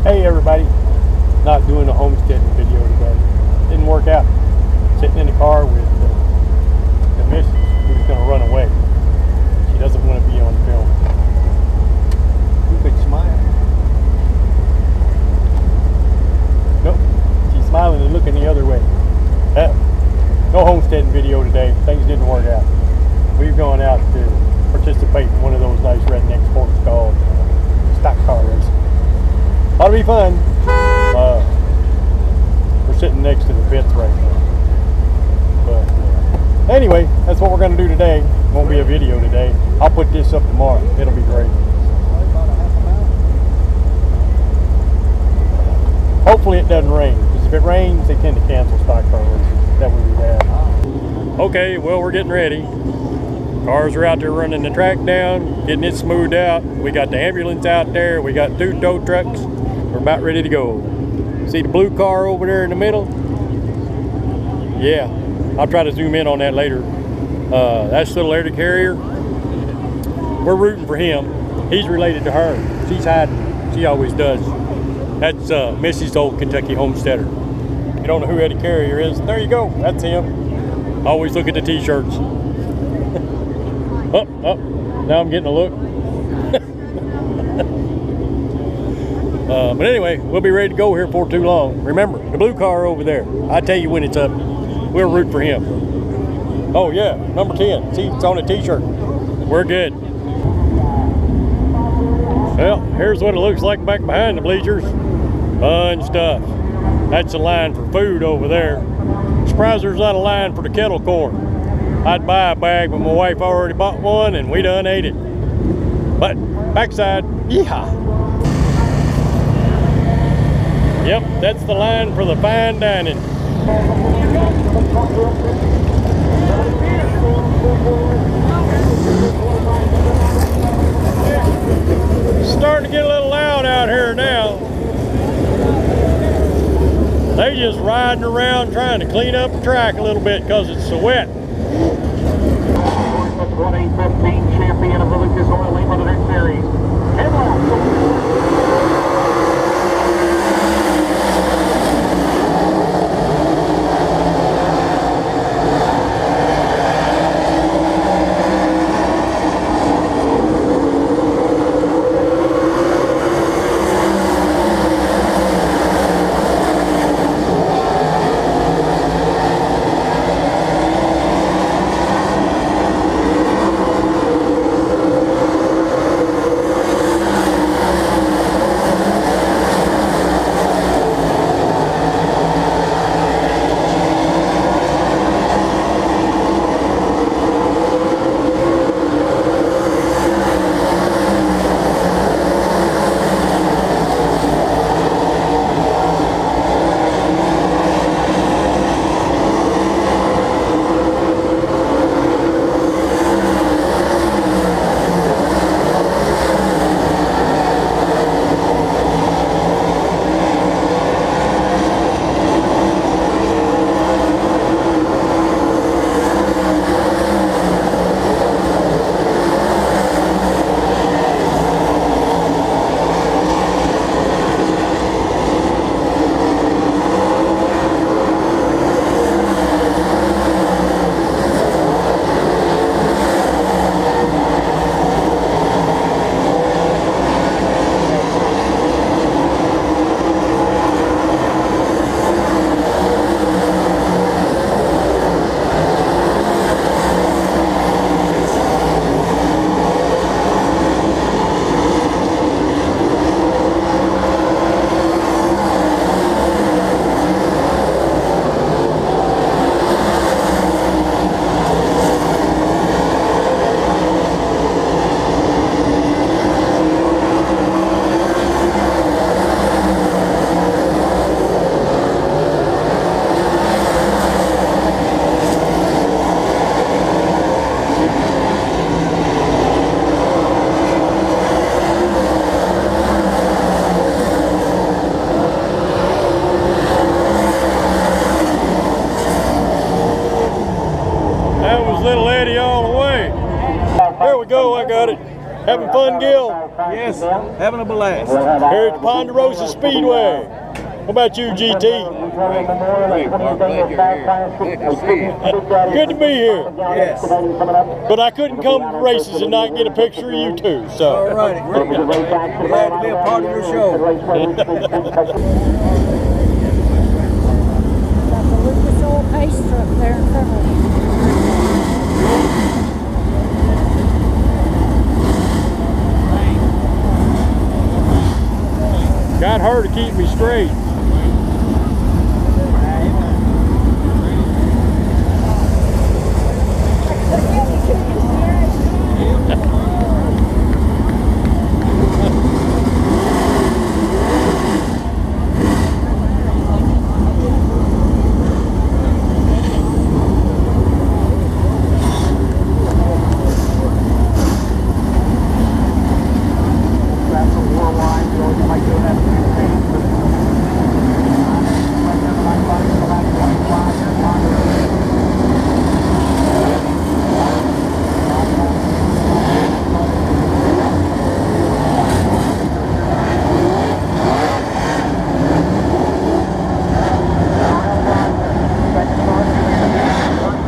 Hey everybody, not doing a homesteading video today. Didn't work out. Sitting in the car with the missus who's going to run away. She doesn't want to be on film. You could smile. Nope, she's smiling and looking the other way. No homesteading video today. Things didn't work out. We've gone out to participate in one of those nice redneck sports called stock car racing. Ought to be fun. We're sitting next to the pits right now. But anyway, that's what we're going to do today. Won't be a video today. I'll put this up tomorrow. It'll be great. Hopefully it doesn't rain, because if it rains, they tend to cancel stock car races. That would be bad. Okay, well, we're getting ready. Cars are out there running the track down, getting it smoothed out. We got the ambulance out there. We got 2 tow trucks. We're about ready to go. See the blue car over there in the middle? Yeah, I'll try to zoom in on that later. That's the letter carrier. We're rooting for him. He's related to her. She's hiding. She always does. That's Missy's old Kentucky Homesteader. You don't know who Eddie Carrier is? There you go. That's him. Always look at the t-shirts. Oh, now I'm getting a look. But anyway, we'll be ready to go here before too long. Remember, the blue car over there. I'll tell you when it's up. We'll root for him. Oh yeah, number 10. See, it's on a t-shirt. We're good. Well, here's what it looks like back behind the bleachers. Fun stuff. That's a line for food over there. Surprised there's not a line for the kettle corn. I'd buy a bag, but my wife already bought one and we done ate it. But backside, yeehaw. Yep, that's the line for the fine dining. Starting to get a little loud out here now. They just riding around trying to clean up the track a little bit because it's so wet. 2015 champion of the Lucas Oil Limited Series. Little Eddie all the way. There we go, I got it. Having fun, Gil? Yes, having a blast. Here at Pondarosa Speedway. How about you, GT? Good to be here. Yes. But I couldn't come to the races and not get a picture of you two. So. All righty, great. Glad to be a part of your show. This old pace truck there in front of me. Got her to keep me straight.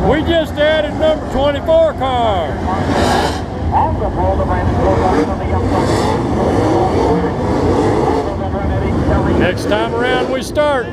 We just added number 24 car. Next time around we start.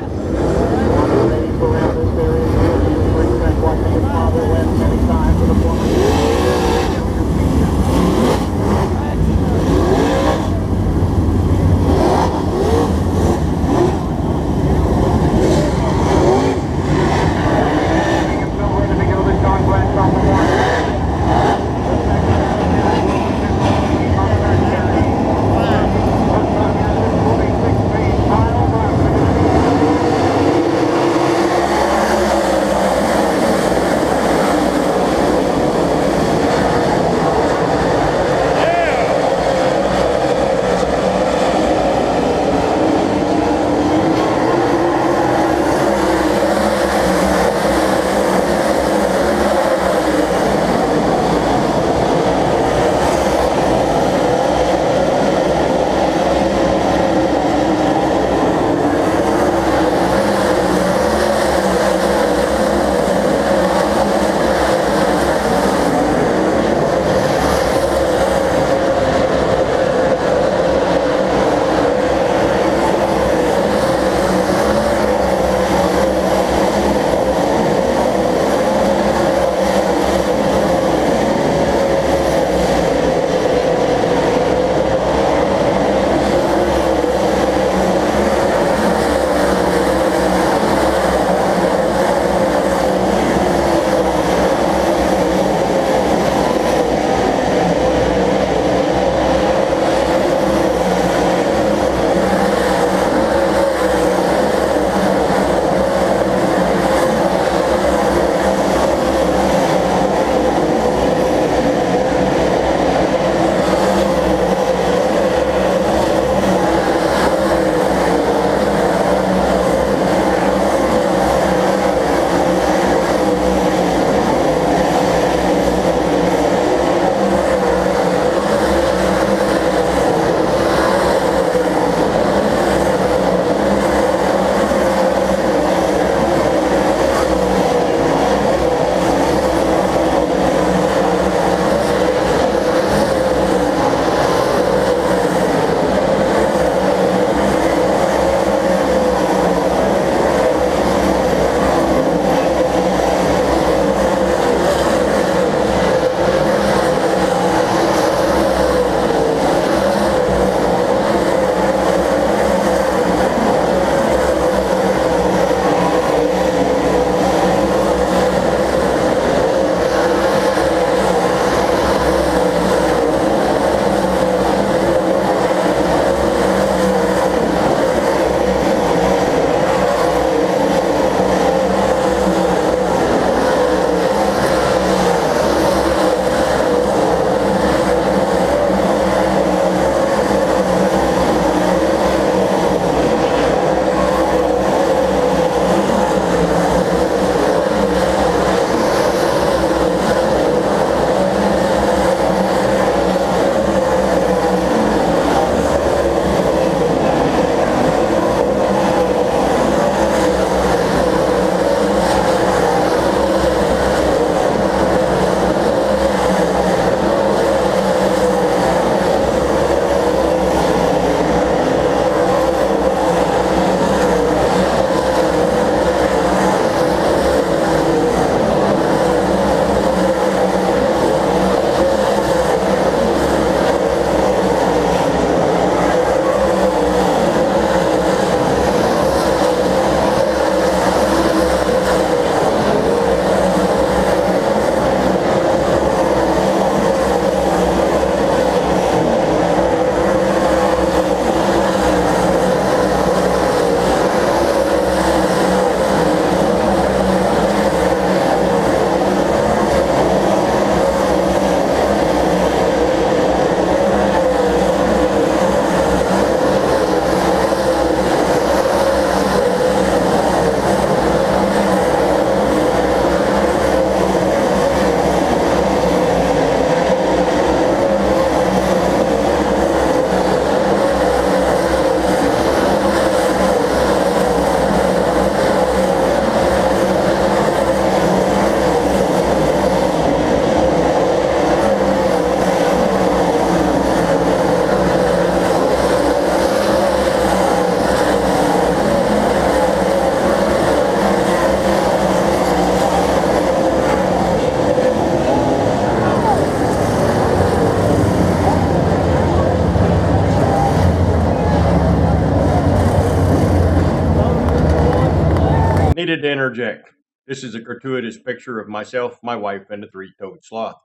needed to interject. This is a gratuitous picture of myself, my wife, and the three-toed sloth.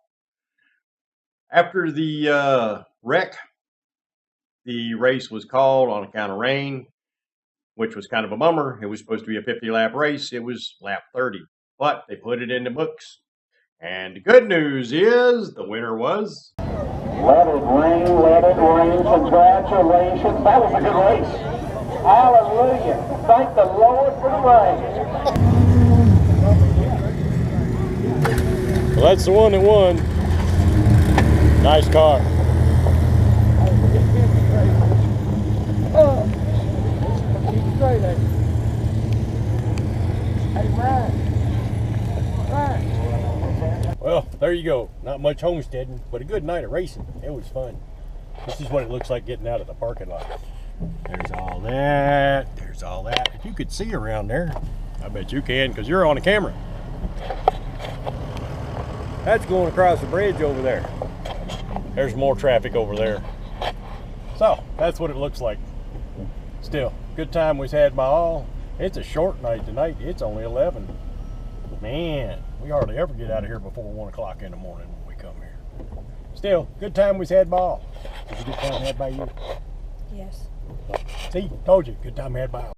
After the wreck, the race was called on account of rain, which was kind of a bummer. It was supposed to be a 50-lap race. It was lap 30, but they put it in the books. And the good news is the winner was... Let it rain, congratulations. That was a good race. Hallelujah. Thank the Lord for the rain. Well, that's the one that won. Nice car. Well, there you go. Not much homesteading, but a good night of racing. It was fun. This is what it looks like getting out of the parking lot. There's all that. There's all that. If you could see around there, I bet you can, because you're on the camera. That's going across the bridge over there. There's more traffic over there. So, that's what it looks like. Still, good time we've had by all. It's a short night tonight. It's only 11. Man, we hardly ever get out of here before 1 o'clock in the morning when we come here. Still, good time we've had by all. Was it a good time had by you? Yes. See, told you, good time had by all.